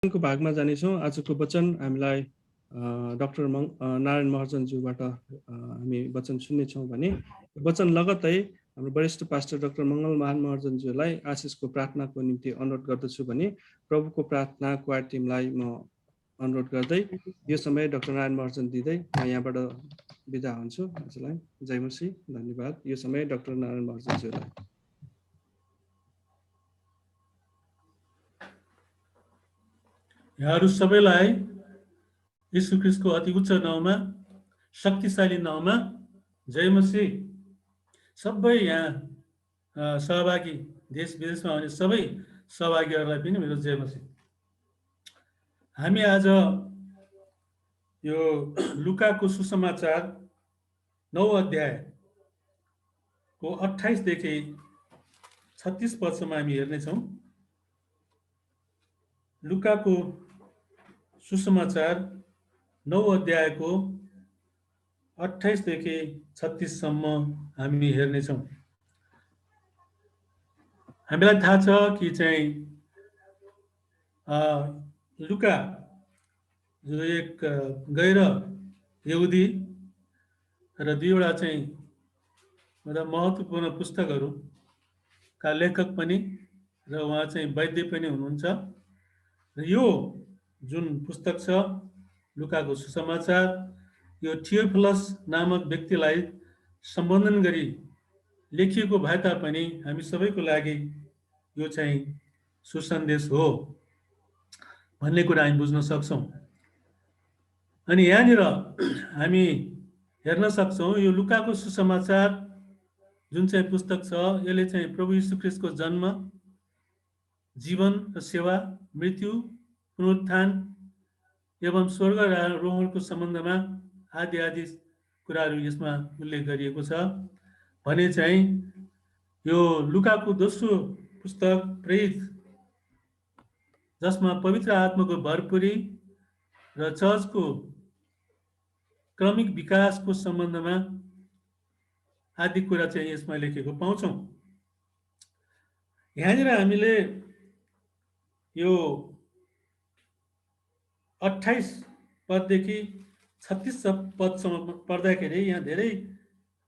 को भागमा जानेछौँ। आजको वचन हामीलाई डाक्टर नारायण महर्जनज्यूबाट हामी वचन सुन्नेछौँ भने वचन लगत्तै हाम्रो वरिष्ठ पास्टर डाक्टर मङ्गलमान महर्जनज्यूलाई आशिषको प्रार्थनाको निम्ति अनुरोध गर्दछु भने प्रभुको प्रार्थना क्वायर टिमलाई म अनुरोध गर्दै यो समय डाक्टर नारायण महर्जन दिँदै म यहाँबाट बिदा हुन्छु। हजुरलाई जय मसीह, धन्यवाद। यो समय डाक्टर नारायण महर्जनज्यूलाई। यहाँहरू सबैलाई यीशु ख्रीष्टको अति उच्च नाउँमा, शक्तिशाली नाउँमा जय मसीह। सबै यहाँ सहभागी देश विदेशमा आउने सबै सहभागीहरूलाई पनि मेरो जय मसीह। हामी आज यो लुकाको सुसमाचार 9 अध्यायको 28 देखि 36 पदसम्म हामी हेर्नेछौँ। लुकाको सुसमाचार 9 अध्यायको 28 देखि 36 सम्म हामी हेर्नेछौँ। हामीलाई थाहा छ कि चाहिँ लुका जो एक गैर यहुदी र दुईवटा चाहिँ महत्त्वपूर्ण पुस्तकहरूका लेखक पनि र उहाँ चाहिँ वैद्य पनि हुनुहुन्छ। र यो जुन पुस्तक छ लुकाको सुसमाचार, यो थियोफिलस नामक व्यक्तिलाई सम्बोधन गरी लेखिएको भए तापनि हामी सबैको लागि यो चाहिँ सुसन्देश हो भन्ने कुरा हामी बुझ्न सक्छौँ। अनि यहाँनिर हामी हेर्न सक्छौँ यो लुकाको सुसमाचार जुन चाहिँ पुस्तक छ यसले चाहिँ प्रभु यीशु ख्रीष्टको जन्म, जीवन र सेवा, मृत्यु, पुनरुत्थान एवं स्वर्ग र आरोहणको सम्बन्धमा आदि आदि कुराहरू यसमा उल्लेख गरिएको छ भने चाहिँ यो लुकाको दोस्रो पुस्तक प्रेरित, जसमा पवित्र आत्माको भरपुरी र चर्चको क्रमिक विकासको सम्बन्धमा आदि कुरा चाहिँ यसमा लेखेको पाउँछौँ। यहाँनिर हामीले यो 28 पददेखि 36 पदसम्म पढ्दाखेरि यहाँ धेरै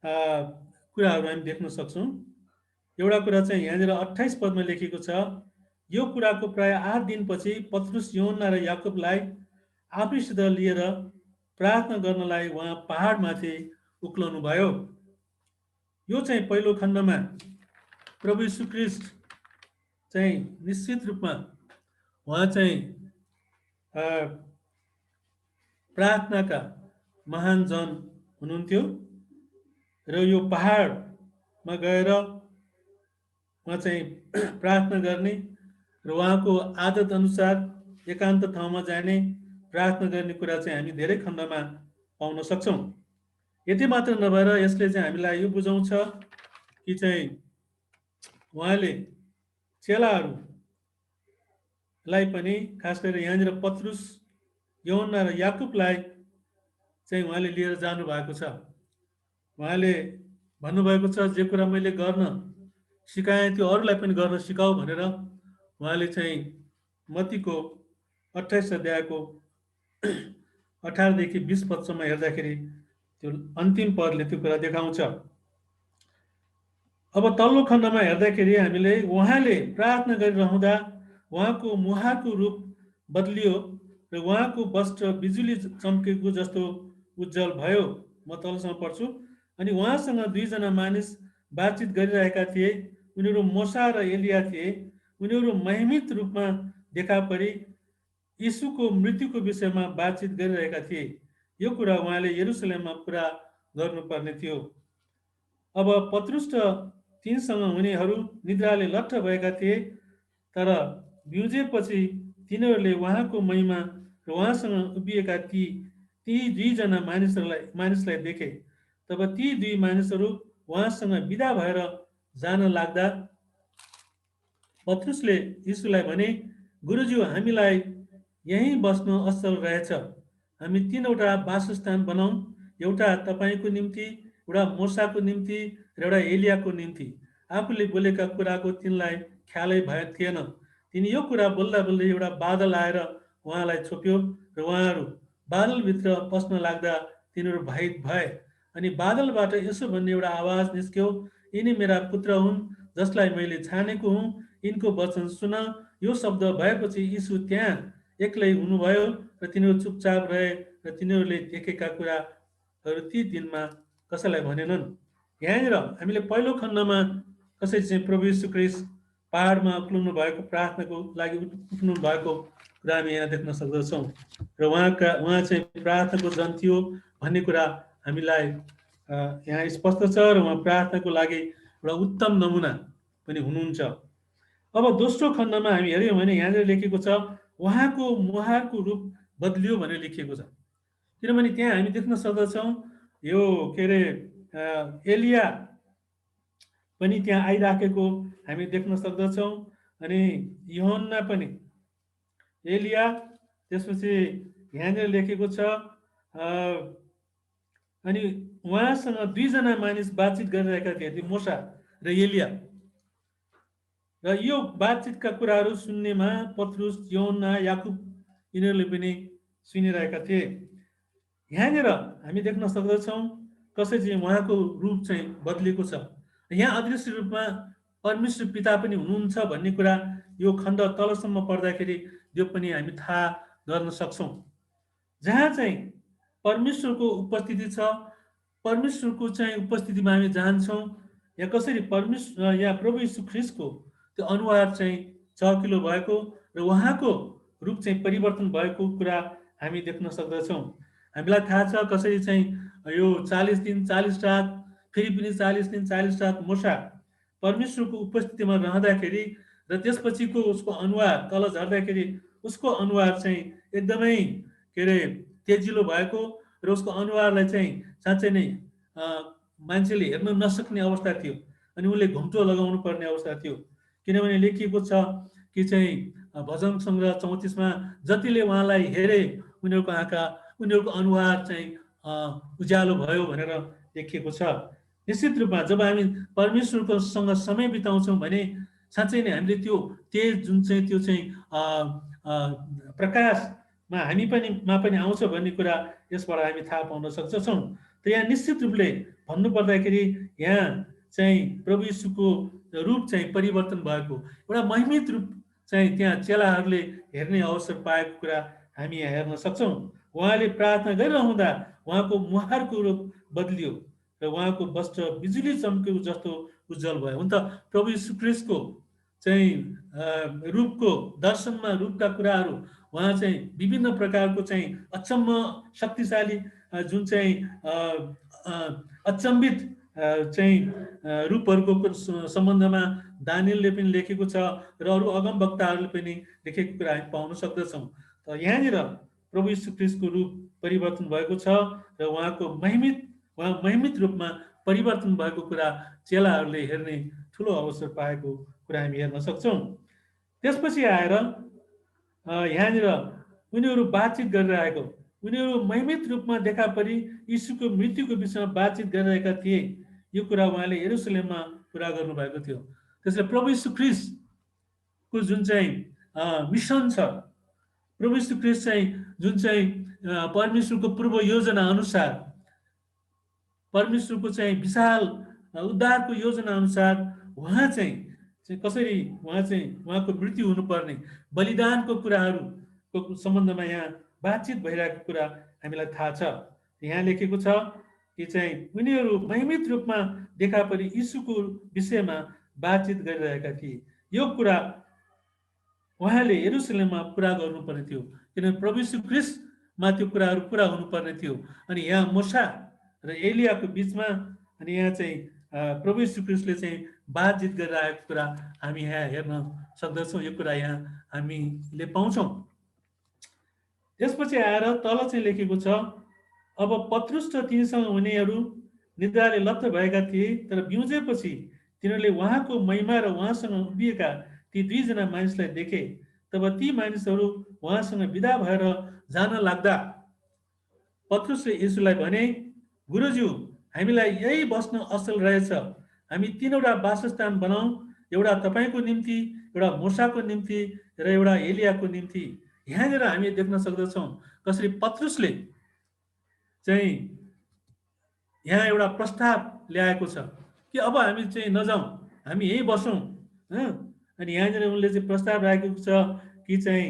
कुराहरू हामी देख्न सक्छौँ। एउटा कुरा चाहिँ यहाँनिर 28 पदमा लेखेको छ, यो कुराको प्राय 8 दिनपछि पत्रुस, यूहन्ना र याकुबलाई आफैसित लिएर प्रार्थना गर्नलाई उहाँ पहाडमाथि उक्लनु भयो। यो चाहिँ पहिलो खण्डमा प्रभु यीशु ख्रीष्ट चाहिँ निश्चित रूपमा उहाँ चाहिँ प्रार्थनाका महान जन हुनुहुन्थ्यो र यो पहाडमा गएर उहाँ चाहिँ प्रार्थना गर्ने र उहाँको आदत अनुसार एकान्त ठाउँमा जाने, प्रार्थना गर्ने कुरा चाहिँ हामी धेरै खण्डमा पाउन सक्छौँ। यति मात्र नभएर यसले चाहिँ हामीलाई यो बुझाउँछ कि चाहिँ उहाँले चेलाहरूलाई पनि, खास गरेर यहाँनिर पत्रुस, यूहन्ना र याकुबलाई चाहिँ उहाँले लिएर जानु भएको छ। उहाँले भन्नुभएको छ, जे कुरा मैले गर्न सिकाएँ त्यो अरूलाई पनि गर्न सिकाऊ भनेर उहाँले चाहिँ मत्तीको 28 अध्यायको 18 देखि 20 पदसम्म हेर्दाखेरि त्यो अन्तिम पदले त्यो कुरा देखाउँछ। अब तल्लो खण्डमा हेर्दाखेरि हामीले उहाँले प्रार्थना गरिरहँदा उहाँको मुहारको रूप बदलियो र उहाँको वस्त्र बिजुली चम्केको जस्तो उज्जवल भयो। म तलसम्म पढ्छु। अनि उहाँसँग 2 जना मानिस बातचित गरिरहेका थिए। उनीहरू मोसा र एलिया थिए। उनीहरू महिमित रूपमा देखा परी यीशुको मृत्युको विषयमा बातचित गरिरहेका थिए। यो कुरा उहाँले यरुसलेममा पुरा गर्नुपर्ने थियो। अब पत्रुस र तिनसँग हुनेहरू निद्राले लट्ठ भएका थिए, तर बिउजेपछि तिनीहरूले उहाँको महिमा र उहाँसँग उभिएका ती 2 जना मानिसलाई देखे। तब ती 2 मानिसहरू उहाँसँग विदा भएर जान लाग्दा पत्रुसले यीशुलाई भने, गुरुज्यू, हामीलाई यहीँ बस्न असल रहेछ। हामी 3वटा वासस्थान बनाऊँ, एउटा तपाईँको निम्ति, एउटा मोसाको निम्ति र एउटा एलियाको निम्ति। आफूले बोलेका कुराको तिनलाई ख्यालै भए थिएन। तिनी यो कुरा बोल्दा बोल्दै एउटा बादल आएर उहाँलाई छोप्यो र उहाँहरू बादलभित्र पस्न लाग्दा तिनीहरू भयभीत भए। अनि बादलबाट यसो भन्ने एउटा आवाज निस्क्यो, यिनी मेरा पुत्र हुन् जसलाई मैले छानेको हुँ, यिनको वचन सुन। यो शब्द भएपछि यीशु त्यहाँ एक्लै हुनुभयो र तिनीहरू चुपचाप रहे र तिनीहरूले देखेका कुराहरू ती दिनमा कसैलाई भनेनन्। यहाँनिर हामीले पहिलो खण्डमा कसरी चाहिँ प्रभु यीशु ख्रीष्ट पहाडमा उक्लिनु भएको प्रार्थनाको लागि उठ्नु भएको कुरा हामी यहाँ देख्न सक्दछौँ र उहाँ चाहिँ प्रार्थनाको जन थियो भन्ने कुरा हामीलाई यहाँ स्पष्ट छ र उहाँ प्रार्थनाको लागि एउटा उत्तम नमुना पनि हुनुहुन्छ। अब दोस्रो खण्डमा हामी हेऱ्यौँ भने यहाँनिर लेखेको छ उहाँको मुहारको रूप बदलियो भनेर लेखिएको छ। किनभने त्यहाँ हामी देख्न सक्दछौँ यो के अरे एलिया पनि त्यहाँ आइराखेको हामी देख्न सक्दछौँ। अनि यूहन्ना पनि एलिया, त्यसपछि यहाँनिर लेखेको छ अनि उहाँसँग दुईजना मानिस बातचित गरिरहेका थिए, त्यो मोसा र एलिया। र यो बातचितका कुराहरू सुन्नेमा पत्रुस, यूहन्ना, याकुब यिनीहरूले पनि सुनिरहेका थिए। यहाँनिर हामी देख्न सक्दछौँ कसरी चाहिँ उहाँको रूप चाहिँ बदलिएको छ। यहाँ अदृश्य रूपमा परमेश्वर पिता पनि हुनुहुन्छ भन्ने कुरा यो खण्ड तलसम्म पढ्दाखेरि यो पनि हामी थाहा गर्न सक्छौँ। जहाँ चाहिँ परमेश्वरको उपस्थिति छ, परमेश्वरको चाहिँ उपस्थितिमा हामी जान्छौँ। यहाँ कसरी परमेश्वर यहाँ प्रभु यीशु ख्रीष्टको त्यो अनुहार चाहिँ चहकिलो भएको र उहाँको रूप चाहिँ परिवर्तन भएको कुरा हामी देख्न सक्दछौँ। हामीलाई थाहा छ कसरी चाहिँ यो 40 दिन 40 रात फेरि पनि 40 दिन 40 रात मोसा परमेश्वरको उपस्थितिमा रहँदाखेरि र त्यसपछिको उसको अनुहार तल झर्दाखेरि उसको अनुहार चाहिँ एकदमै के अरे तेजिलो भएको र उसको अनुहारलाई चाहिँ साँच्चै नै मान्छेले हेर्न नसक्ने अवस्था थियो। अनि उनले घुम्टो लगाउनु पर्ने अवस्था थियो। किनभने लेखिएको छ कि चाहिँ भजन सङ्ग्रह 34मा जतिले उहाँलाई हेरे उनीहरूको आँखा उनीहरूको अनुहार चाहिँ उज्यालो भयो भनेर लेखिएको छ। निश्चित रूपमा जब हामी परमेश्वरकोसँग समय बिताउँछौँ भने साँच्चै नै हामीले त्यो तेज जुन चाहिँ त्यो चाहिँ प्रकाशमा हामी पनि आउँछ भन्ने कुरा यसबाट हामी थाहा पाउन सक्छौँ। त यहाँ निश्चित रूपले भन्नुपर्दाखेरि यहाँ चाहिँ प्रभु यीशुको रूप चाहिँ परिवर्तन भएको एउटा महिमित रूप चाहिँ त्यहाँ चेलाहरूले हेर्ने अवसर पाएको कुरा हामी यहाँ हेर्न सक्छौँ। उहाँले प्रार्थना गरिरहँदा उहाँको मुहारको रूप बदलियो र उहाँको वस्त्र बिजुली चम्केको जस्तो उज्जवल भयो। हुन त प्रभु यीशु ख्रीष्टको चाहिँ रूपको दर्शनमा रूपका कुराहरू उहाँ चाहिँ विभिन्न प्रकारको चाहिँ अचम्म शक्तिशाली जुन चाहिँ अचम्बित चाहिँ रूपहरूको सम्बन्धमा दानियलले पनि लेखेको छ र अरू अगमवक्ताहरूले पनि लेखेको कुरा हामी पाउन सक्दछौँ। त यहाँनिर प्रभु यीशु ख्रीष्टको रूप परिवर्तन भएको छ र उहाँ महिमित रूपमा परिवर्तन भएको कुरा चेलाहरूले हेर्ने ठुलो अवसर पाएको कुरा हामी हेर्न सक्छौँ। त्यसपछि आएर यहाँनिर उनीहरू बातचित गरिरहेको, उनीहरू महिमित रूपमा देखा परि यीशुको मृत्युको विषयमा बातचित गरिरहेका थिए। यो कुरा उहाँले यरुसलेममा पुरा गर्नुभएको थियो। त्यसले प्रभु यीशु ख्रीष्टको जुन चाहिँ मिसन छ, प्रभु यीशु ख्रीष्ट चाहिँ जुन चाहिँ परमेश्वरको पूर्व योजना अनुसार, परमेश्वरको चाहिँ विशाल उद्धारको योजना अनुसार उहाँ चाहिँ कसरी उहाँको मृत्यु हुनुपर्ने बलिदानको कुराहरूको सम्बन्धमा यहाँ बातचित भइरहेको कुरा हामीलाई थाहा छ। यहाँ लेखेको छ कि चाहिँ उनीहरू महिमित रूपमा देखा परि यीशुको विषयमा बातचित गरिरहेका थिए। यो कुरा उहाँले यरुसलेममा पुरा गर्नुपर्ने थियो, किनभने प्रभु यीशु ख्रीष्टमा त्यो कुराहरू पुरा हुनुपर्ने थियो। अनि यहाँ मोसा र एलियाको बिचमा अनि यहाँ चाहिँ प्रभु यीशु ख्रीष्टले चाहिँ बातचित गरिरहेको कुरा हामी यहाँ हेर्न सक्दछौँ। यो कुरा यहाँ हामीले पाउँछौँ। त्यसपछि आएर तल चाहिँ लेखेको छ, अब पत्रुस र तिनीसँग हुनेहरू निद्राले लत्त भएका थिए, तर बिउजेपछि तिनीहरूले उहाँको महिमा र उहाँसँग उभिएका ती दुईजना मानिसलाई देखे। तब ती मानिसहरू उहाँसँग विदा भएर जान लाग्दा पत्रुसले यीशुलाई भने, गुरुज्यू, हामीलाई यही बस्न असल रहेछ। हामी 3वटा वासस्थान बनाऊ, एउटा तपाईँको निम्ति, एउटा मोसाको निम्ति र एउटा एलियाको निम्ति। यहाँनिर हामी देख्न सक्दछौँ कसरी पत्रुसले चाहिँ यहाँ एउटा प्रस्ताव ल्याएको छ कि अब हामी चाहिँ नजाउँ, हामी यहीँ बसौँ। अनि यहाँनिर उनले चाहिँ प्रस्ताव राखेको छ कि चाहिँ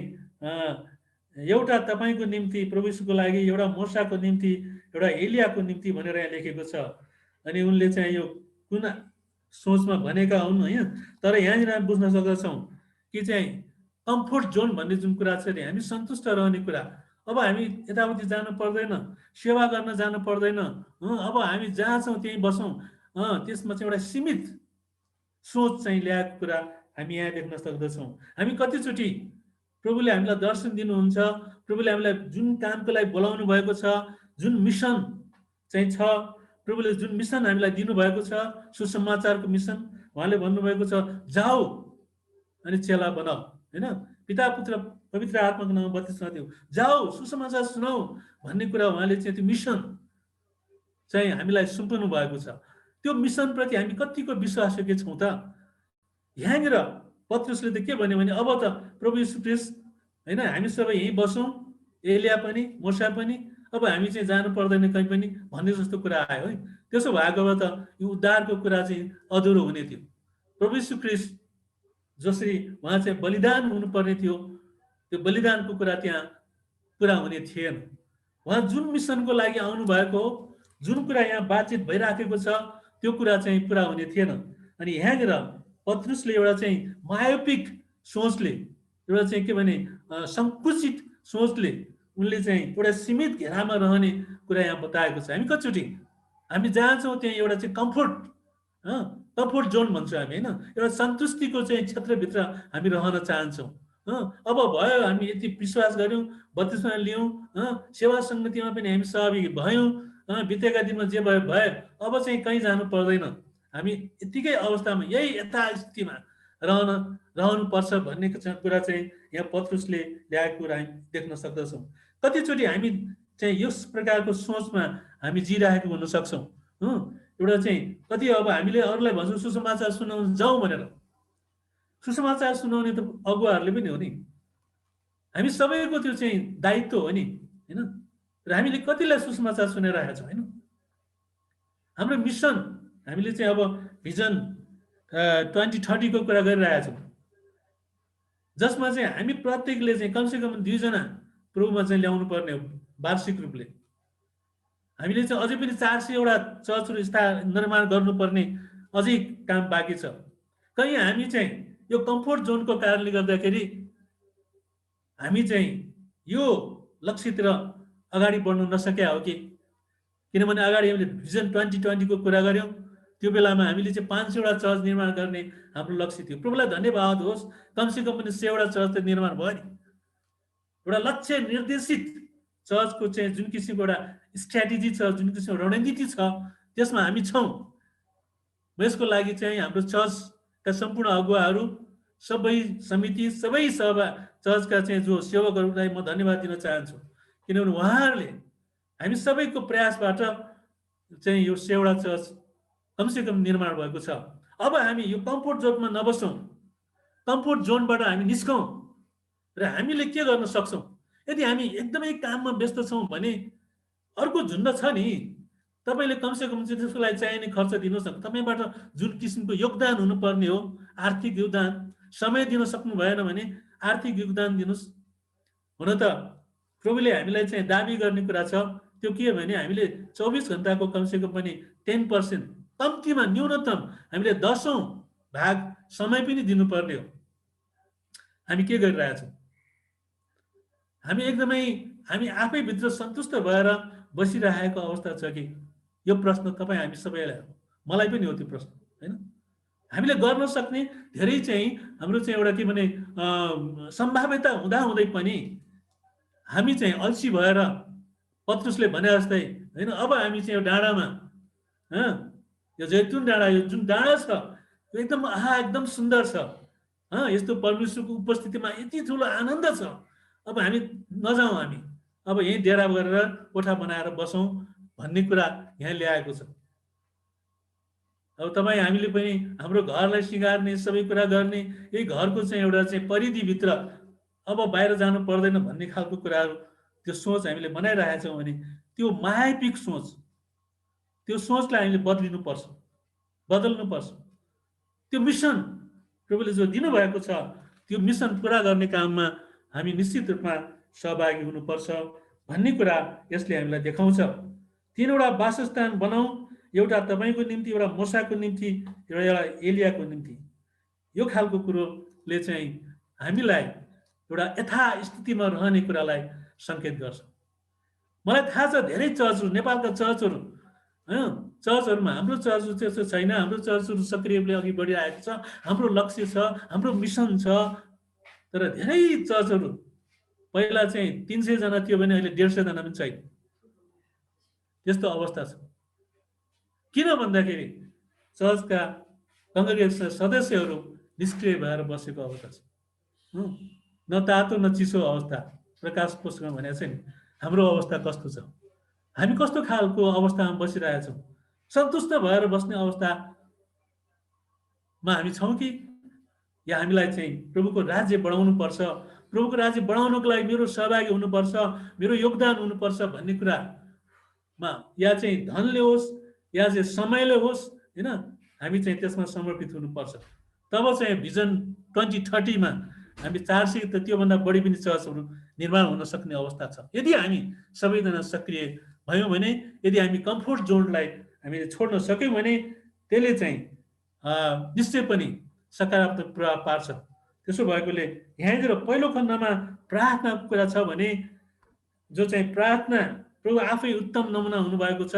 एउटा तपाईँको निम्ति प्रभु यीशुको लागि, एउटा मोसाको निम्ति, एउटा एलियाको निम्ति भनेर यहाँ लेखेको छ। अनि उनले चाहिँ यो कुन सोचमा भनेका हुन् होइन, तर यहाँनिर हामी बुझ्न सक्दछौँ कि चाहिँ कम्फोर्ट जोन भन्ने जुन कुरा छ नि, हामी सन्तुष्ट रहने कुरा। अब हामी यताउति जानु पर्दैन, सेवा गर्न जानु पर्दैन, अब हामी जहाँ छौँ त्यहीँ बसौँ, त्यसमा चाहिँ एउटा सीमित सोच चाहिँ ल्याएको कुरा हामी यहाँ देख्न सक्दछौँ। हामी कतिचोटि प्रभुले हामीलाई दर्शन दिनुहुन्छ, प्रभुले हामीलाई जुन कामको लागि बोलाउनु भएको छ, जुन मिसन चाहिँ छ, प्रभुले जुन मिसन हामीलाई दिनुभएको छ, सुसमाचारको मिसन, उहाँले भन्नुभएको छ जाऊ अनि चेला बनाऊ, होइन? पिता पुत्र पवित्र आत्माको नाममा बत्तिस्मा दिऊ, जाऊ सुसमाचार सुनाऊ भन्ने कुरा उहाँले चाहिँ त्यो मिसन चाहिँ हामीलाई सुम्पनु भएको छ। त्यो मिसनप्रति हामी कतिको विश्वासयोग्य छौँ त? यहाँनिर पत्रुसले त के भन्यो भने अब त प्रभु यीशु ख्रीष्ट होइन, हामी सबै यहीँ बसौँ, एलिया पनि मोसा पनि, अब हामी चाहिँ जानु पर्दैन कहीँ पनि भन्ने जस्तो कुरा आयो है। त्यसो भएको भए त यो उद्धारको कुरा चाहिँ अधुरो हुने थियो। प्रभु यीशु ख्रीष्ट जसरी उहाँ चाहिँ बलिदान हुनुपर्ने थियो, त्यो बलिदानको कुरा त्यहाँ पुरा हुने थिएन। उहाँ जुन मिसनको लागि आउनु भएको हो, जुन कुरा यहाँ बातचित भइराखेको छ, त्यो कुरा चाहिँ पुरा हुने थिएन। अनि यहाँनिर पत्रुसले एउटा चाहिँ मायोपिक सोचले, एउटा चाहिँ के भने सङ्कुचित सोचले उनले चाहिँ एउटा सीमित घेरामा रहने कुरा यहाँ बताएको छ। हामी कतिचोटि हामी जहाँ छौँ त्यहाँ एउटा चाहिँ कम्फोर्ट जोन भन्छौँ हामी, होइन? एउटा सन्तुष्टिको चाहिँ क्षेत्रभित्र हामी रहन चाहन्छौँ। अब भयो, हामी यति विश्वास गऱ्यौँ, बत्तिस्मा लियौँ, सेवा सङ्गतिमा पनि हामी सहभागी भयौँ, बितेका दिनमा जे भयो भयो, अब चाहिँ कहीँ जानु पर्दैन, हामी यतिकै अवस्थामा यही यथास्थितिमा रहनुपर्छ भन्ने कुरा चाहिँ यहाँ पत्रुसले ल्याएको कुरा हामी देख्न सक्दछौँ। कतिचोटि हामी चाहिँ यस प्रकारको सोचमा हामी जिरहेको हुन सक्छौँ। एउटा चाहिँ कति अब हामीले अरूलाई भन्छौँ सुसमाचार सुनाउन जाउँ भनेर, सुसमाचार सुनाउने त अगुवाहरूले पनि हो नि, हामी सबैको त्यो चाहिँ दायित्व हो नि, होइन? र हामीले कतिलाई सुसमाचार सुनाइरहेका छौँ, होइन? हाम्रो मिसन हामीले चाहिँ अब भिजन 2030 को कुरा गरिरहेका छौँ, जसमा चाहिँ हामी प्रत्येकले चाहिँ कमसेकम 2 जना प्रभुमा चाहिँ ल्याउनु पर्ने हो वार्षिक रूपले। हामीले चाहिँ अझै पनि 400 वटा चर्चहरू निर्माण गर्नुपर्ने अझै काम बाँकी छ। कहीँ हामी चाहिँ यो कम्फोर्ट जोनको कारणले गर्दाखेरि हामी चाहिँ यो लक्ष्यतिर अगाडि बढ्न नसके हो कि? किनभने अगाडि हामीले भिजन 2020 को कुरा गऱ्यौँ, त्यो बेलामा हामीले चाहिँ 500 वटा चर्च निर्माण गर्ने हाम्रो लक्ष्य थियो। प्रभुलाई धन्यवाद होस्, कमसेकम पनि 100 वटा चर्च त निर्माण भयो नि। एउटा लक्ष्य निर्देशित चर्चको चाहिँ जुन किसिमको एउटा स्ट्र्याटेजी छ, जुन किसिमको रणनीति छ, त्यसमा हामी छौँ। यसको लागि चाहिँ हाम्रो चर्चका सम्पूर्ण अगुवाहरू, सबै समिति, सबै सभा चर्चका चाहिँ जो सेवकहरूलाई म धन्यवाद दिन चाहन्छु, किनभने उहाँहरूले हामी सबैको प्रयासबाट चाहिँ यो 100 वटा चर्च कमसेकम निर्माण भएको छ। अब हामी यो कम्फोर्ट जोनमा नबसौँ, कम्फोर्ट जोनबाट हामी निस्कौँ र हामीले के गर्न सक्छौँ। यदि हामी एकदमै काममा व्यस्त छौँ भने अर्को झुन्ड छ नि, तपाईँले कमसेकम चाहिँ त्यसको लागि चाहिने खर्च दिनुहोस् न। तपाईँबाट जुन किसिमको योगदान हुनुपर्ने हो, आर्थिक योगदान, समय दिन सक्नु भएन भने आर्थिक योगदान दिनुहोस्। हुन त प्रभुले हामीलाई चाहिँ दाबी गर्ने कुरा छ, त्यो के भने हामीले 24 घण्टाको कमसेकम पनि 10%, कम्तीमा न्यूनतम हामीले 10औं भाग समय पनि दिनुपर्ने हो। हामी के गरिरहेछौँ? हामी आफैभित्र सन्तुष्ट भएर बसिरहेको अवस्था छ कि? यो प्रश्न तपाईँ हामी सबैलाई हो, मलाई पनि हो त्यो प्रश्न, होइन? हामीले गर्न सक्ने धेरै चाहिँ हाम्रो चाहिँ एउटा के भने सम्भाव्यता हुँदाहुँदै पनि हामी चाहिँ अल्छी भएर पत्रुसले भने जस्तै, होइन, अब हामी चाहिँ यो डाँडामा, यो जैतुन डाँडा, यो जुन डाँडा छ यो एकदम सुन्दर छ, यस्तो परमेश्वरको उपस्थितिमा यति ठुलो आनन्द छ, अब हामी नजाउँ, हामी अब यहीँ डेरा गरेर कोठा बनाएर बसौँ भन्ने कुरा यहाँ ल्याएको छ। अब तपाईँ हामीले पनि हाम्रो घरलाई सिँगार्ने, सबै कुरा गर्ने, यही घरको चाहिँ एउटा चाहिँ परिधिभित्र अब बाहिर जानु पर्दैन भन्ने खालको कुराहरू त्यो सोच हामीले बनाइरहेका छौँ भने त्यो मायापिक सोच, त्यो सोचलाई हामीले बदल्नुपर्छ। त्यो मिसन प्रभुले जो दिनुभएको छ त्यो मिसन पुरा गर्ने काममा हामी निश्चित रूपमा सहभागी हुनुपर्छ भन्ने कुरा यसले हामीलाई देखाउँछ। 3वटा वासस्थान बनाऊ, एउटा तपाईँको निम्ति, एउटा मोसाको निम्ति, एउटा एलियाको निम्ति। यो खालको कुरोले चाहिँ हामीलाई एउटा यथास्थितिमा रहने कुरालाई सङ्केत गर्छ। मलाई थाहा छ धेरै चर्चहरू, नेपालका चर्चहरू, चर्चहरूमा हाम्रो चर्च त्यस्तो छैन, हाम्रो चर्चहरू सक्रिय रूपले अघि बढिरहेको छ, हाम्रो लक्ष्य छ, हाम्रो मिसन छ। तर धेरै चर्चहरू पहिला चाहिँ 300 जना थियो भने अहिले 150 जना पनि छैन, त्यस्तो अवस्था छ। किन भन्दाखेरि चर्चका कङ्ग्रेगेसन सदस्यहरू निष्क्रिय भएर बसेको अवस्था छ। न तातो न चिसो अवस्था। प्रकाश पुस्तकमा भनेको छ नि हाम्रो अवस्था कस्तो छ, हामी कस्तो खालको अवस्थामा बसिरहेका छौँ। सन्तुष्ट भएर बस्ने अवस्थामा हामी छौँ कि या हामीलाई चाहिँ प्रभुको राज्य बढाउनु पर्छ, प्रभुको राज्य बढाउनको लागि मेरो सहभागी हुनुपर्छ, मेरो योगदान हुनुपर्छ भन्ने कुरामा, या चाहिँ धनले होस् या चाहिँ समयले होस्, होइन, हामी चाहिँ त्यसमा समर्पित हुनुपर्छ। तब चाहिँ भिजन 2030मा हामी 400 त त्योभन्दा बढी पनि चर्चहरू निर्माण हुन सक्ने अवस्था छ। यदि हामी सबैजना सक्रिय भयौँ भने, यदि हामी कम्फोर्ट जोनलाई हामीले छोड्न सक्यौँ भने त्यसले चाहिँ निश्चय पनि सकारात्मक प्रभाव पार्छ। त्यसो भएकोले यहाँनिर पहिलो खण्डमा प्रार्थनाको कुरा छ भने, जो चाहिँ प्रार्थना प्रभु आफै उत्तम नमुना हुनुभएको छ।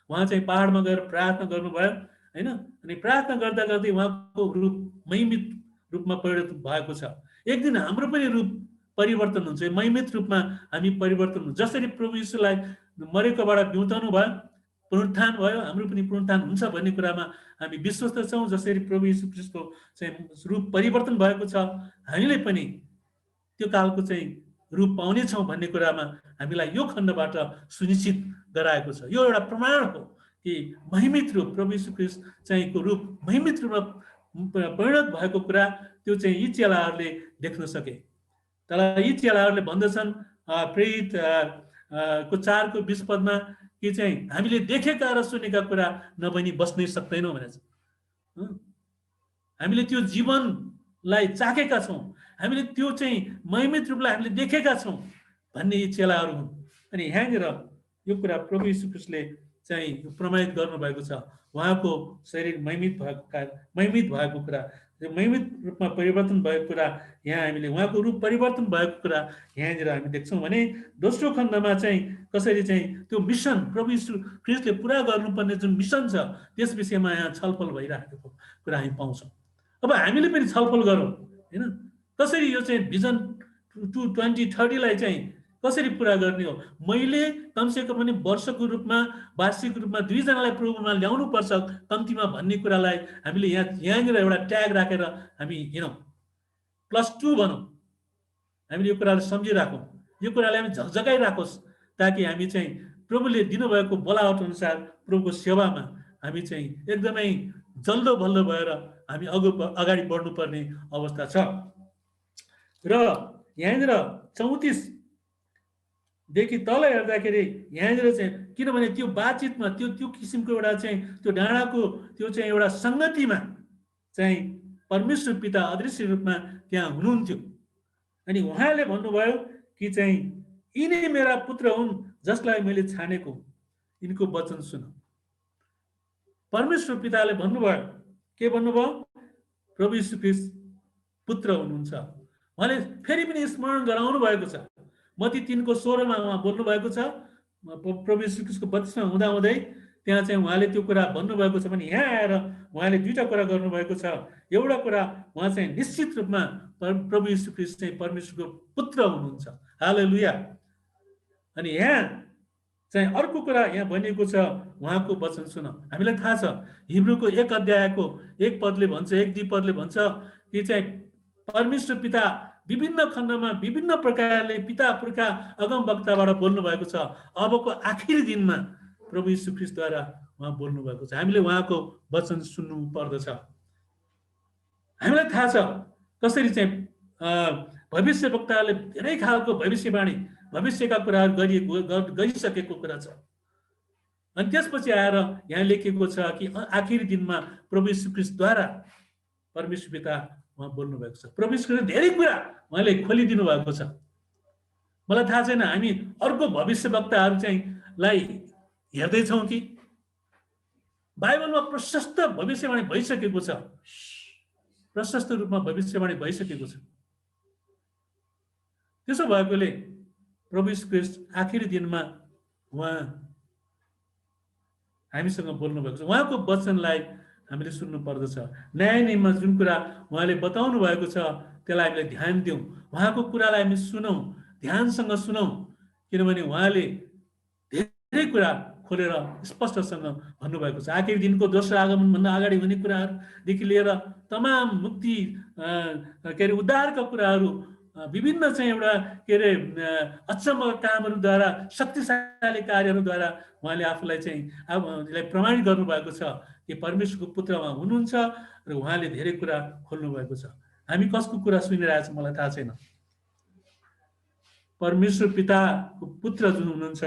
उहाँ चाहिँ पहाडमा गएर प्रार्थना गर्नुभयो, होइन, अनि प्रार्थना गर्दा गर्दै उहाँको रूप महिमित रूपमा परिवर्तन भएको छ। एक दिन हाम्रो पनि रूप परिवर्तन हुन्छ, महिमित रूपमा हामी परिवर्तन हुन्छ। जसरी प्रभु यीशुलाई मरेकोबाट बिउताउनु भयो, पुनरुत्थान भयो, हाम्रो पनि पुनरुत्थान हुन्छ भन्ने कुरामा हामी विश्वस्त छौँ। जसरी प्रभु यीशु ख्रीष्टको चाहिँ रूप परिवर्तन भएको छ, हामीले पनि त्यो कालको चाहिँ रूप पाउनेछौँ भन्ने कुरामा हामीलाई यो खण्डबाट सुनिश्चित गराएको छ। यो एउटा प्रमाण हो कि महिमित रूप, प्रभु यीशु ख्रीष्ट चाहिँको रूप महिमित रूपमा परिणत भएको कुरा त्यो चाहिँ यी चेलाहरूले देख्न सके। तर यी चेलाहरूले भन्दछन् प्रेरित को 4:20 पदमा कि चाहिँ हामीले देखेका र सुनेका कुरा नबनी बस्नै सक्दैनौँ भनेछ। हामीले त्यो जीवनलाई चाखेका छौँ, हामीले त्यो चाहिँ महिमित रूपलाई हामीले देखेका छौँ भन्ने यी चेलाहरू हुन्। अनि यहाँनिर यो कुरा प्रभु यीशु ख्रीष्टले चाहिँ प्रमाणित गर्नुभएको छ। उहाँको शरीर महिमित भएको कुरा, महिमित रूपमा परिवर्तन भएको कुरा यहाँ हामीले, उहाँको रूप परिवर्तन भएको कुरा यहाँनिर हामी देख्छौँ भने, दोस्रो खण्डमा चाहिँ कसरी चाहिँ त्यो मिसन प्रभु यीशु ख्रीष्टले पुरा गर्नुपर्ने जुन मिसन छ त्यस विषयमा यहाँ छलफल भइरहेको कुरा हामी पाउँछौँ। अब हामीले पनि छलफल गरौँ, होइन, कसरी यो चाहिँ भिजन 2030लाई चाहिँ कसरी पुरा गर्ने हो। मैले कमसेकम पनि वर्षको रूपमा, वार्षिक रूपमा 2 जनालाई प्रभुमा ल्याउनु पर्छ कम्तीमा भन्ने कुरालाई हामीले यहाँनिर एउटा ट्याग राखेर हामी हिँडौँ। +2 भनौँ, हामीले यो कुरालाई सम्झिराखौँ, यो कुरालाई हामी झकझकाइराखोस्, ताकि हामी चाहिँ प्रभुले दिनुभएको बोलावट अनुसार प्रभुको सेवामा हामी चाहिँ एकदमै जल्दो बल्दो भएर हामी अगाडि बढ्नुपर्ने अवस्था छ। र यहाँनिर 34 देखि तल हेर्दाखेरि यहाँनिर चाहिँ, किनभने त्यो बातचितमा त्यो किसिमको एउटा चाहिँ त्यो डाँडाको त्यो चाहिँ एउटा सङ्गतिमा चाहिँ परमेश्वर पिता अदृश्य रूपमा त्यहाँ हुनुहुन्थ्यो। अनि उहाँले भन्नुभयो कि चाहिँ यिनै मेरा पुत्र हुन् जसलाई मैले छानेको, यिनको वचन सुन। परमेश्वर पिताले भन्नुभयो, के भन्नुभयो, प्रभु यीशु ख्रीष्ट पुत्र हुनुहुन्छ। उहाँले फेरि पनि स्मरण गराउनु भएको छ। मत्ती 3:16मा उहाँ बोल्नु भएको छ। प्रभु यीशु ख्रीष्टको बत्तिसमा हुँदाहुँदै त्यहाँ चाहिँ उहाँले त्यो कुरा भन्नुभएको छ भने यहाँ आएर उहाँले 2टा कुरा गर्नुभएको छ। एउटा कुरा, उहाँ चाहिँ निश्चित रूपमा प्रभु यीशु ख्रीष्ट चाहिँ परमेश्वरको पुत्र हुनुहुन्छ। हालेलुया। अनि यहाँ चाहिँ अर्को कुरा यहाँ भनिएको छ, उहाँको वचन सुन। हामीलाई थाहा छ हिब्रूको 1 अध्यायको 1 पदले भन्छ, 1-2 पदले भन्छ कि चाहिँ परमेश्वर पिता विभिन्न खण्डमा विभिन्न प्रकारले पिता पुर्खा अगम वक्ताबाट बोल्नु भएको छ। अबको आखिरी दिनमा प्रभु यीशु ख्रीष्टद्वारा उहाँ बोल्नु भएको छ। हामीले उहाँको वचन सुन्नु पर्दछ। हामीलाई थाहा छ कसरी चाहिँ भविष्यवक्ताले धेरै खालको भविष्यवाणी भविष्यका कुराहरू गरिसकेको कुरा छ। अनि त्यसपछि आएर यहाँ लेखिएको छ कि आखिरी दिनमा प्रभु यीशु ख्रीष्टद्वारा परमेश्वर पिता उहाँ बोल्नु भएको छ। प्रभु यीशु ख्रीष्टले धेरै कुरा उहाँले खोलिदिनु भएको छ। मलाई थाहा छैन हामी अर्को भविष्यवक्ताहरू चाहिँ लाई हेर्दैछौँ कि बाइबलमा प्रशस्त भविष्यवाणी भइसकेको छ, प्रशस्त रूपमा भविष्यवाणी भइसकेको छ। त्यसो भएकोले प्रभु यीशु ख्रीष्ट आखिरी दिनमा उहाँ हामीसँग बोल्नु भएको छ। उहाँको वचनलाई हामीले सुन्नु पर्दछ। न्याय नियममा जुन कुरा उहाँले बताउनु भएको छ त्यसलाई हामीले ध्यान दिउँ, उहाँको कुरालाई हामी सुनौँ, ध्यानसँग सुनौँ, किनभने उहाँले धेरै कुरा खोलेर स्पष्टसँग भन्नुभएको छ। आखिरी दिनको दोस्रो आगमनभन्दा अगाडि हुने कुराहरूदेखि लिएर तमाम मुक्ति के अरे उद्धारका कुराहरू विभिन्न चाहिँ एउटा के अरे अचम्मका कामहरूद्वारा शक्तिशाली कार्यहरूद्वारा उहाँले आफूलाई चाहिँ आफूलाई प्रमाणित गर्नुभएको छ कि परमेश्वरको पुत्र उहाँ हुनुहुन्छ र उहाँले धेरै कुरा खोल्नु भएको छ। हामी कसको कुरा सुनिरहेछौँ मलाई थाहा छैन। परमेश्वर पिताको पुत्र जुन हुनुहुन्छ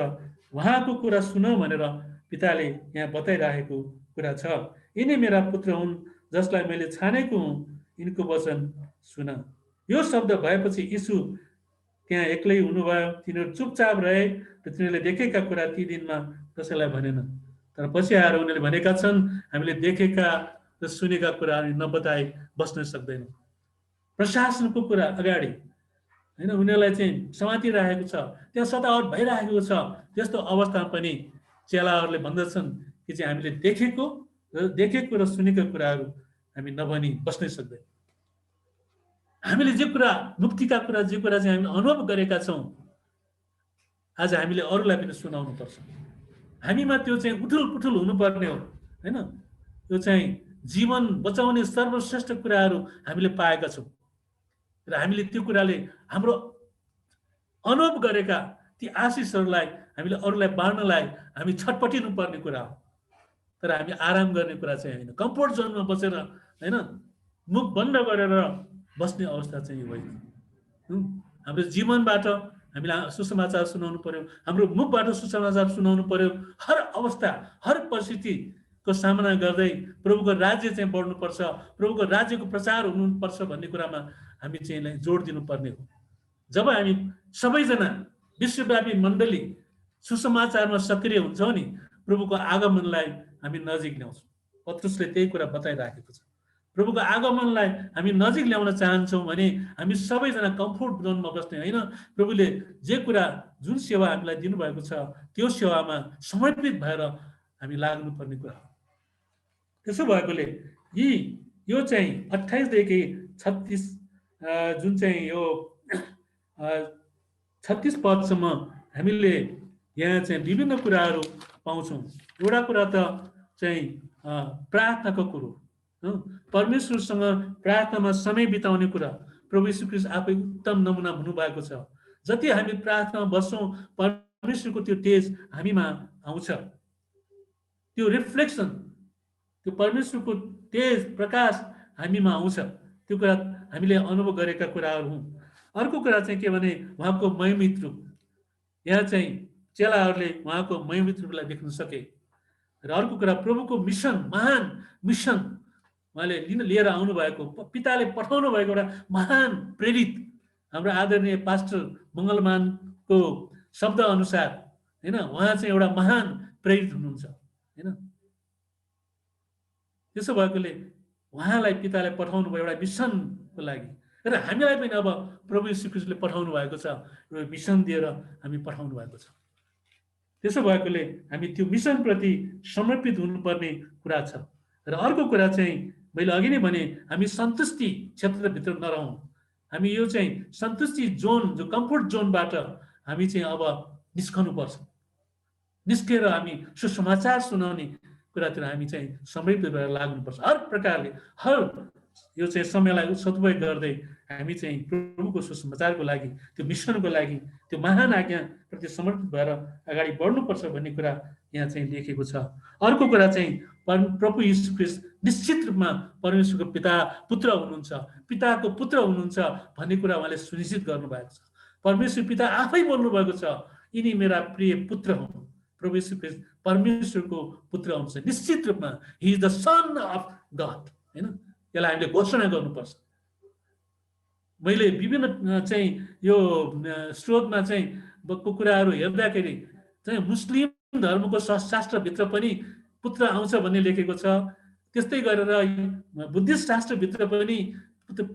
उहाँको कुरा सुनौ भनेर पिताले यहाँ बताइरहेको कुरा छ। यिनै मेरा पुत्र हुन् जसलाई मैले छानेको हुँ, यिनको वचन सुन। यो शब्द भएपछि यीशु त्यहाँ एक्लै हुनुभयो। तिनीहरू चुपचाप रहे र तिनीहरूले देखेका कुरा ती दिनमा कसैलाई भनेन। तर पछि आएर उनीहरूले भनेका छन् हामीले देखेका र सुनेका कुराहरू नबताई बस्न सक्दैनौँ। प्रशासनको कुरा अगाडि हैन उनीहरूलाई चाहिँ समातिरहेको छ, त्यहाँ सतावट भइरहेको छ। त्यस्तो अवस्थामा पनि चेलाहरूले भन्दछन् कि चाहिँ हामीले देखेको र सुनेको कुराहरू हामी नभनी बस्नै सक्दैन। हामीले जे कुरा मुक्तिका कुरा जे कुरा चाहिँ हामीले अनुभव गरेका छौँ आज हामीले अरूलाई पनि सुनाउनु पर्छ। हामीमा त्यो चाहिँ उठुल पुठुल हुनुपर्ने हो हैन। त्यो चाहिँ जीवन बचाउने सर्वश्रेष्ठ कुराहरू हामीले पाएका छौँ र हामीले त्यो कुराले हाम्रो अनुभव गरेका ती आशिषहरूलाई हामीले अरूलाई बाँड्नलाई हामी छटपटिनु पर्ने कुरा हो। तर हामी आराम गर्ने कुरा चाहिँ होइन, कम्फोर्ट जोनमा बसेर हैन मुख बन्द गरेर बस्ने अवस्था चाहिँ होइन। हाम्रो जीवनबाट हामीले सुसमाचार सुनाउनु पर्यो, हाम्रो मुखबाट सुसमाचार सुनाउनु पर्यो। हर अवस्था हर परिस्थितिको सामना गर्दै प्रभुको राज्य चाहिँ बढ्नुपर्छ, प्रभुको राज्यको प्रचार हुनुपर्छ भन्ने कुरामा हामी चाहिँ जोड दिनुपर्ने हो। जब हामी सबैजना विश्वव्यापी मण्डली सुसमाचारमा सक्रिय हुन्छौँ नि प्रभुको आगमनलाई हामी नजिक ल्याउँछौँ। पत्रुसले त्यही कुरा बताइराखेको छ। प्रभुको आगमनलाई हामी नजिक ल्याउन चाहन्छौँ भने हामी सबैजना कम्फोर्ट जोनमा बस्ने होइन, प्रभुले जे कुरा जुन सेवा हामीलाई दिनुभएको छ त्यो सेवामा समर्पित भएर हामी लाग्नुपर्ने कुरा हो। त्यसो भएकोले यो चाहिँ 28 देखि 36 जुन चाहिँ यो 36 पदसम्म हामीले यहाँ चाहिँ विभिन्न कुराहरू पाउँछौँ। एउटा कुरा त चाहिँ प्रार्थनाको कुरो, परमेश्वरसँग प्रार्थनामा समय बिताउने कुरा। प्रभु यीशु ख्रीष्ट आफै उत्तम नमुना हुनुभएको छ। जति हामी प्रार्थनामा बस्छौँ परमेश्वरको त्यो तेज हामीमा आउँछ, त्यो रिफ्लेक्सन, त्यो परमेश्वरको तेज प्रकाश हामीमा आउँछ। त्यो कुरा हामीले अनुभव गरेका कुराहरू हुन्। अर्को कुरा चाहिँ के भने उहाँको महिमित रूप। यहाँ चाहिँ चेलाहरूले उहाँको महिमित रूपलाई देख्न सके। र अर्को कुरा प्रभुको मिसन, महान मिसन उहाँले लिएर आउनु भएको, पिताले पठाउनु भएको एउटा महान प्रेरित हाम्रो आदरणीय पास्टर मङ्गलमानको शब्द अनुसार हैन उहाँ चाहिँ एउटा महान प्रेरित हुनुहुन्छ हैन। त्यसो भएकोले उहाँलाई पिताले पठाउनु भयो एउटा मिसनको लागि र हामीलाई पनि अब प्रभु यीशु ख्रीष्टले पठाउनु भएको छ, एउटा मिसन दिएर हामी पठाउनु भएको छ। त्यसो भएकोले हामी त्यो मिसनप्रति समर्पित हुनुपर्ने कुरा छ। र अर्को कुरा चाहिँ मैले अघि नै भने हामी सन्तुष्टि क्षेत्रभित्र नरहौँ। हामी यो चाहिँ सन्तुष्टि जोन, जो कम्फोर्ट जोनबाट हामी चाहिँ अब निस्कनुपर्छ। निस्केर हामी सुसमाचार सुनाउने कुरातिर हामी चाहिँ समर्पित भएर लाग्नुपर्छ। हर प्रकारले हर यो चाहिँ समयलाई सदुपयोग गर्दै हामी चाहिँ प्रभुको सुसमाचारको लागि, त्यो मिसनको लागि, त्यो महान आज्ञा प्रति समर्पित भएर अगाडि बढ्नुपर्छ भन्ने कुरा यहाँ चाहिँ लेखेको छ। अर्को कुरा चाहिँ प्रभु यीशु ख्रीष्ट निश्चित रूपमा परमेश्वरको पुत्र हुनुहुन्छ, पिताको पुत्र हुनुहुन्छ भन्ने कुरा उहाँले सुनिश्चित गर्नुभएको छ। परमेश्वर पिता आफै बोल्नुभएको छ, यिनी मेरा प्रिय पुत्र हुन्। प्रभु यीशु ख्रीष्ट परमेश्वरको पुत्र हुनुहुन्छ निश्चित रूपमा। He is the son of God, हैन? यसलाई हामीले घोषणा गर्नुपर्छ। मैले विभिन्न चाहिँ यो स्रोतमा चाहिँ कुराहरू हेर्दाखेरि चाहिँ मुस्लिम धर्मको शास्त्रभित्र पनि पुत्र आउँछ भन्ने लेखेको छ। त्यस्तै गरेर बुद्धिस्ट शास्त्रभित्र पनि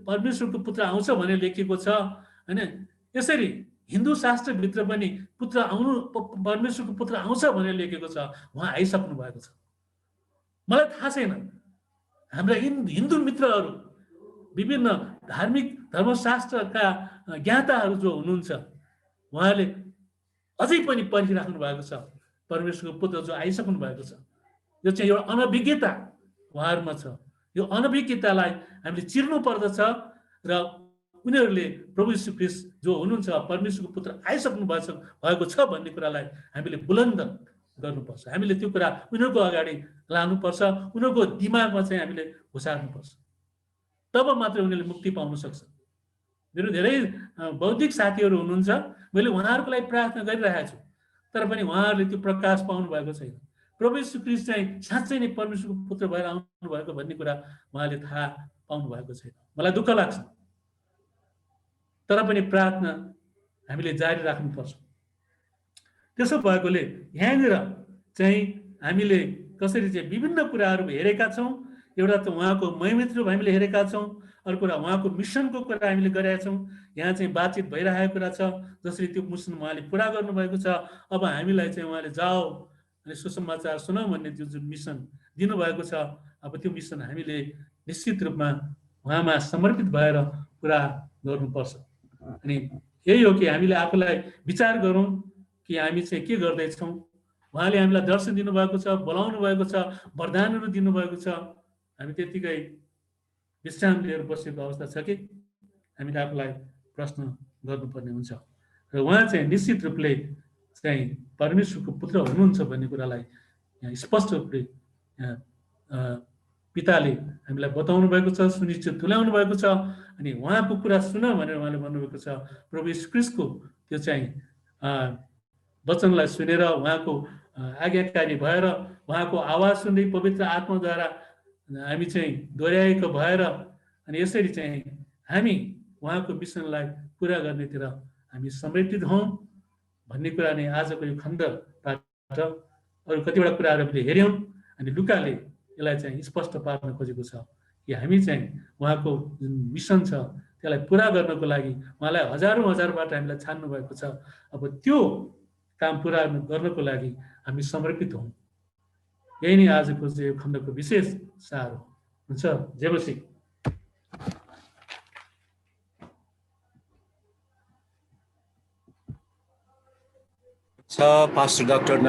परमेश्वरको पुत्र आउँछ भन्ने लेखेको छ, हैन? यसरी हिन्दू शास्त्रभित्र पनि पुत्र आउनु परमेश्वरको पुत्र आउँछ भनेर लेखेको छ। उहाँ आइसक्नु भएको छ। मलाई थाहा छैन, हाम्रा हिन्दू मित्रहरू, विभिन्न धार्मिक धर्मशास्त्रका ज्ञाताहरू जो हुनुहुन्छ, उहाँले अझै पनि पर्खिराख्नु भएको छ परमेश्वरको पुत्र जो आइसक्नु भएको छ। यो चाहिँ एउटा अनभिज्ञता उहाँहरूमा छ। यो अनभिज्ञतालाई हामीले चिर्नु पर्दछ र उनीहरूले प्रभु यीशु ख्रीष्ट जो हुनुहुन्छ परमेश्वरको पुत्र आइसक्नु भएको छ भन्ने कुरालाई हामीले बुलन्द गर्नुपर्छ। हामीले त्यो कुरा उनीहरूको अगाडि लानुपर्छ, उनीहरूको दिमागमा चाहिँ हामीले घुसार्नुपर्छ। तब मात्र उनीहरूले मुक्ति पाउन सक्छ। मेरो धेरै बौद्धिक साथीहरू हुनुहुन्छ, मैले उहाँहरूको लागि प्रार्थना गरिरहेको छु, तर पनि उहाँहरूले त्यो प्रकाश पाउनु भएको छैन। प्रभु यीशु ख्रीष्ट चाहिँ साँच्चै नै परमेश्वरको पुत्र भएर आउनु भएको भन्ने कुरा उहाँले थाहा पाउनु भएको छैन। मलाई दुःख लाग्छ, तर पनि प्रार्थना हामीले जारी राख्नुपर्छ। त्यसो भएकोले यहाँनिर चाहिँ हामीले कसरी चाहिँ विभिन्न कुराहरू हेरेका छौँ। एउटा त उहाँको महिमित रूप हामीले हेरेका छौँ, अर्को कुरा उहाँको मिसनको कुरा हामीले गरेका छौँ। यहाँ चाहिँ बातचित भइरहेको कुरा छ, जसरी त्यो मिसन उहाँले पुरा गर्नुभएको छ। अब हामीलाई चाहिँ उहाँले जाओ अनि सुसमाचार सुनाऊ भन्ने त्यो जुन मिसन दिनुभएको छ, अब त्यो मिसन हामीले निश्चित रूपमा उहाँमा समर्पित भएर पुरा गर्नुपर्छ। अनि यही हो कि हामीले आफूलाई विचार गरौँ कि हामी चाहिँ के गर्दैछौँ। उहाँले हामीलाई दर्शन दिनुभएको छ, बोलाउनु भएको छ, वरदानहरू दिनुभएको छ। हामी त्यतिकै विश्राम लिएर बसेको अवस्था छ कि हामीले आफूलाई प्रश्न गर्नुपर्ने हुन्छ। र उहाँ चाहिँ निश्चित रूपले चाहिँ परमेश्वरको पुत्र हुनुहुन्छ भन्ने कुरालाई यहाँ स्पष्ट रूपले पिताले हामीलाई बताउनु भएको छ, सुनिश्चित तुल्याउनु भएको छ। अनि उहाँको कुरा सुन भनेर उहाँले भन्नुभएको छ। प्रभु यीशु ख्रीष्टको त्यो चाहिँ वचनलाई सुनेर उहाँको आज्ञाकारी भएर उहाँको आवाज सुन्दै पवित्र आत्माद्वारा हामी चाहिँ दोहोऱ्याएको भएर अनि यसरी चाहिँ हामी उहाँको मिसनलाई पुरा गर्नेतिर हामी समर्पित हौँ भन्ने कुरा नै आजको यो खण्डबाट अरू कतिवटा कुराहरू हामीले हेऱ्यौँ। अनि लुकाले यसलाई चाहिँ स्पष्ट पार्न खोजेको छ कि हामी चाहिँ उहाँको जुन मिसन छ त्यसलाई पुरा गर्नको लागि उहाँलाई हजारौँबाट हामीलाई छान्नु भएको छ। अब त्यो काम पुरा गर्नको लागि हामी समर्पित हौँ। यही नै आजको चाहिँ यो खण्डको विशेष सार हुन्छ। जय मसीह। Pastor doctor